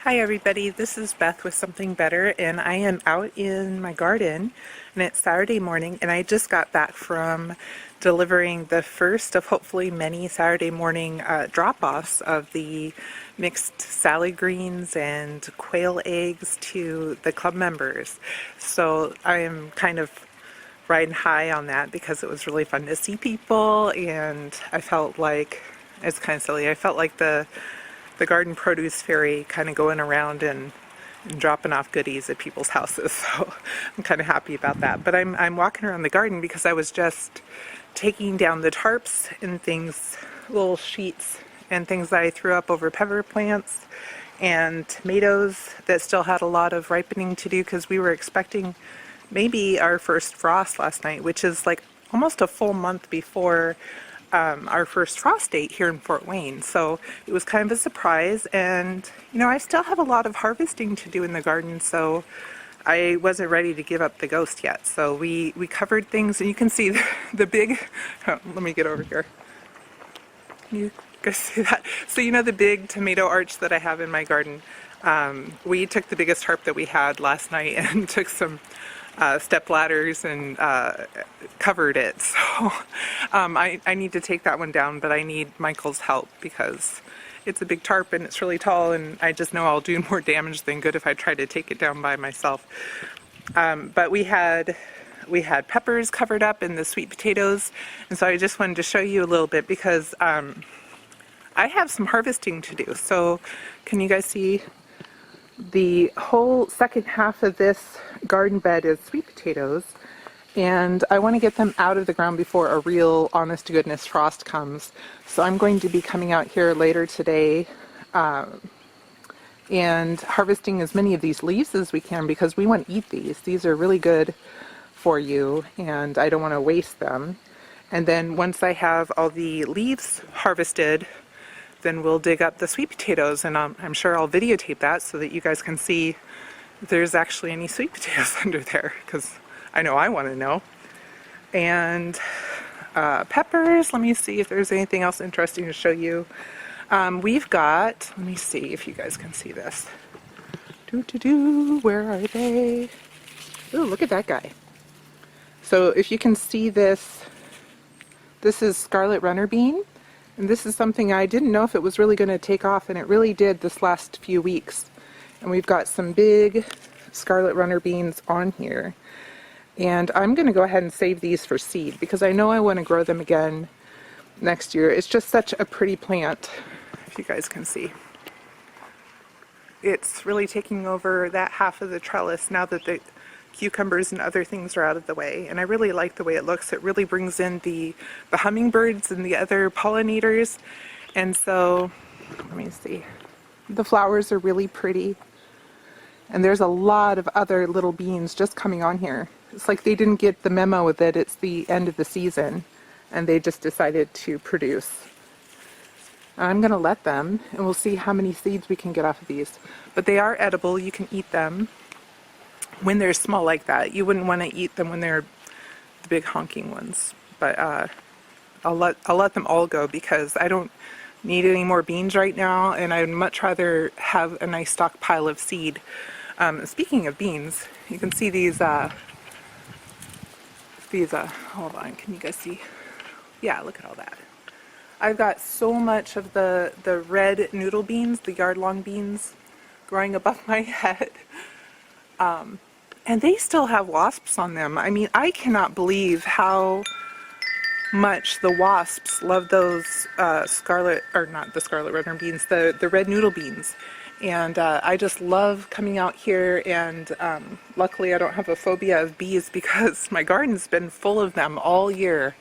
Hi everybody, this is Beth with Something Better, and I am out in my garden, and it's Saturday morning, and I just got back from delivering the first of hopefully many Saturday morning drop-offs of the mixed salad greens and quail eggs to the club members. So I am kind of riding high on that because it was really fun to see people, and I felt like, it's kind of silly, I felt like the garden produce fairy, kind of going around and dropping off goodies at people's houses. So I'm kind of happy about that. But I'm walking around the garden because I was just taking down the tarps and things, little sheets and things that I threw up over pepper plants and tomatoes that still had a lot of ripening to do, because we were expecting maybe our first frost last night, which is like almost a full month before our first frost date here in Fort Wayne. So it was kind of a surprise, and I still have a lot of harvesting to do in the garden, so I wasn't ready to give up the ghost yet. So we covered things, and you can see the big, oh, let me get over here. Can you guys see that? So the big tomato arch that I have in my garden, we took the biggest tarp that we had last night and took some step ladders and covered it. So I need to take that one down, but I need Michael's help because it's a big tarp and it's really tall, and I just know I'll do more damage than good if I try to take it down by myself. But we had peppers covered up and the sweet potatoes, and so I just wanted to show you a little bit because I have some harvesting to do. So can you guys see? The whole second half of this garden bed is sweet potatoes, and I want to get them out of the ground before a real honest to goodness frost comes. So I'm going to be coming out here later today and harvesting as many of these leaves as we can, because we want to eat these. These are really good for you, and I don't want to waste them. And then once I have all the leaves harvested, then we'll dig up the sweet potatoes, and I'm sure I'll videotape that so that you guys can see if there's actually any sweet potatoes under there, because I know I want to know. And peppers, let me see if there's anything else interesting to show you. We've got, let me see if you guys can see this. Where are they? Ooh, look at that guy. So if you can see this, this is Scarlet runner bean. And this is something I didn't know if it was really going to take off, and it really did this last few weeks. And we've got some big Scarlet runner beans on here. And I'm going to go ahead and save these for seed because I know I want to grow them again next year. It's just such a pretty plant, if you guys can see. It's really taking over that half of the trellis now that the cucumbers and other things are out of the way, and I really like the way it looks. It really brings in the hummingbirds and the other pollinators, and so let me see, the flowers are really pretty, and there's a lot of other little beans just coming on here. It's like they didn't get the memo that it's the end of the season and they just decided to produce. I'm gonna let them, and we'll see how many seeds we can get off of these, but they are edible. You can eat them when they're small like that. You wouldn't want to eat them when they're the big honking ones, but I'll let them all go because I don't need any more beans right now, and I'd much rather have a nice stockpile of seed. Speaking of beans, you can see these hold on, can you guys see? Yeah, look at all that. I've got so much of the red noodle beans, the yard-long beans, growing above my head. And they still have wasps on them. I mean, I cannot believe how much the wasps love those scarlet, or not the scarlet runner beans, the red noodle beans. And I just love coming out here, and luckily I don't have a phobia of bees because my garden's been full of them all year,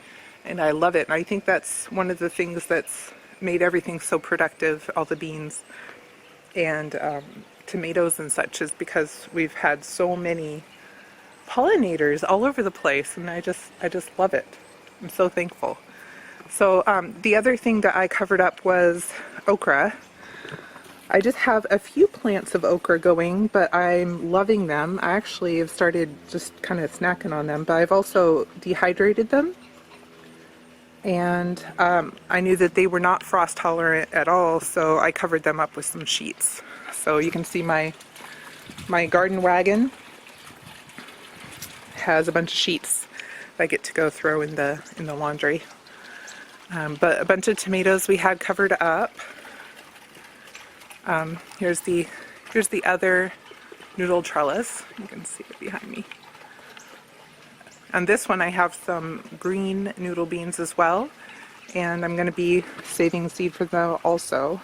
and I love it. And I think that's one of the things that's made everything so productive, all the beans and tomatoes and such, is because we've had so many pollinators all over the place, and I just love it. I'm so thankful. So the other thing that I covered up was okra. I just have a few plants of okra going, but I'm loving them. I actually have started just kind of snacking on them, but I've also dehydrated them, and I knew that they were not frost tolerant at all, so I covered them up with some sheets. So you can see my garden wagon has a bunch of sheets that I get to go throw in the laundry. But a bunch of tomatoes we had covered up. Here's the other noodle trellis. You can see it behind me. On this one I have some green noodle beans as well, and I'm going to be saving seed for them also.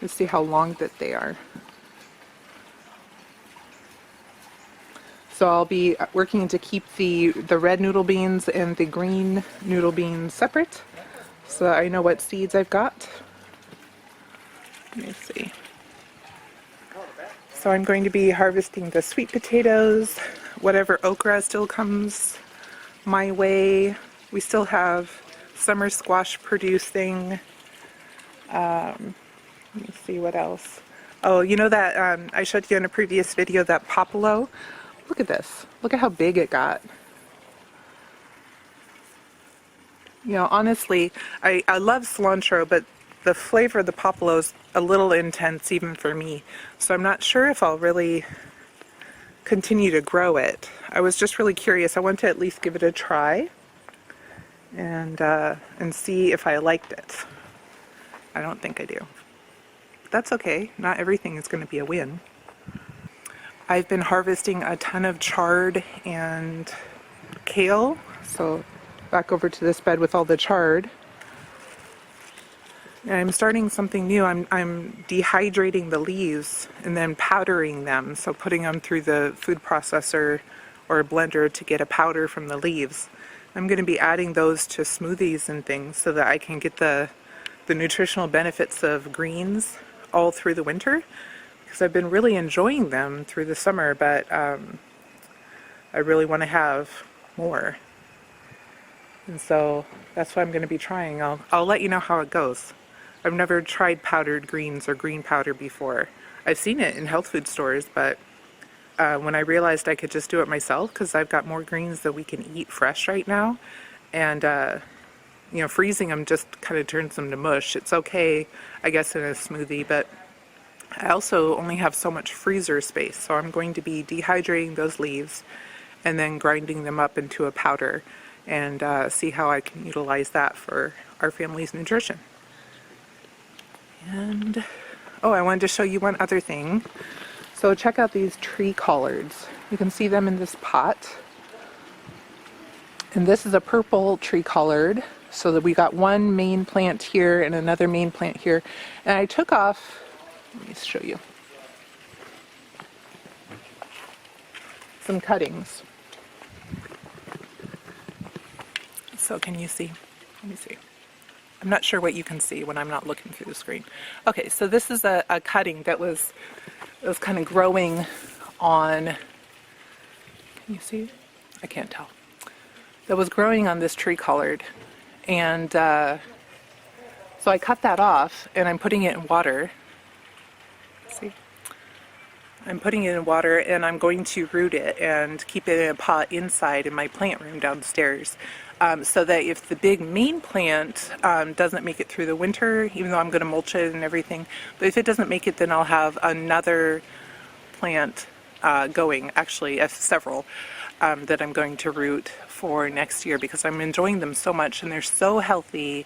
Let's see how long that they are. So I'll be working to keep the red noodle beans and the green noodle beans separate, so that I know what seeds I've got. Let me see. So I'm going to be harvesting the sweet potatoes, whatever okra still comes my way. We still have summer squash producing. Let me see what else. Oh, you know that I showed you in a previous video, that popolo? Look at this. Look at how big it got. You know, honestly, I love cilantro, but the flavor of the popolo is a little intense even for me. So I'm not sure if I'll really continue to grow it. I was just really curious. I want to at least give it a try and see if I liked it. I don't think I do. But that's okay. Not everything is going to be a win. I've been harvesting a ton of chard and kale. So back over to this bed with all the chard. And I'm starting something new. I'm dehydrating the leaves and then powdering them. So putting them through the food processor or a blender to get a powder from the leaves. I'm going to be adding those to smoothies and things so that I can get the nutritional benefits of greens all through the winter. Because I've been really enjoying them through the summer, but I really want to have more. And so that's what I'm going to be trying. I'll let you know how it goes. I've never tried powdered greens or green powder before. I've seen it in health food stores, but when I realized I could just do it myself, because I've got more greens that we can eat fresh right now, and you know, freezing them just kind of turns them to mush. It's okay, I guess, in a smoothie, but I also only have so much freezer space, so I'm going to be dehydrating those leaves and then grinding them up into a powder and see how I can utilize that for our family's nutrition. And oh, I wanted to show you one other thing. So check out these tree collards. You can see them in this pot. And this is a purple tree collard. So that we got one main plant here and another main plant here. And I took off, let me show you, some cuttings. So can you see? Let me see. I'm not sure what you can see when I'm not looking through the screen. Okay, so this is a cutting that was kind of growing on, can you see? I can't tell. That was growing on this tree collard. And so I cut that off and I'm putting it in water. See? I'm putting it in water and I'm going to root it and keep it in a pot inside in my plant room downstairs. So that if the big main plant doesn't make it through the winter, even though I'm going to mulch it and everything, but if it doesn't make it, then I'll have another plant going, actually several, that I'm going to root for next year because I'm enjoying them so much and they're so healthy,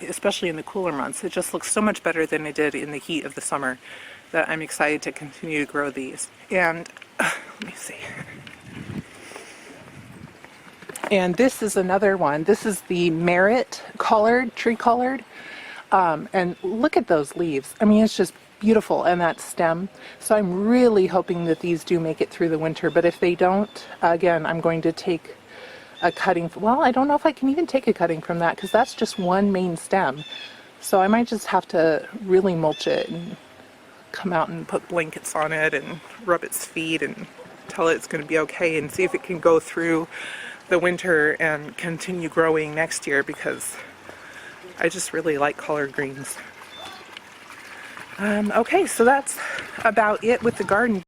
especially in the cooler months. It just looks so much better than it did in the heat of the summer that I'm excited to continue to grow these. And let me see. And this is another one. This is the Merit collard, tree collard. And look at those leaves. I mean, it's just beautiful. And that stem. So I'm really hoping that these do make it through the winter. But if they don't, again, I'm going to take a cutting. Well, I don't know if I can even take a cutting from that because that's just one main stem. So I might just have to really mulch it and come out and put blankets on it and rub its feet and tell it it's going to be okay and see if it can go through the winter and continue growing next year because I just really like collard greens. Okay, so that's about it with the garden.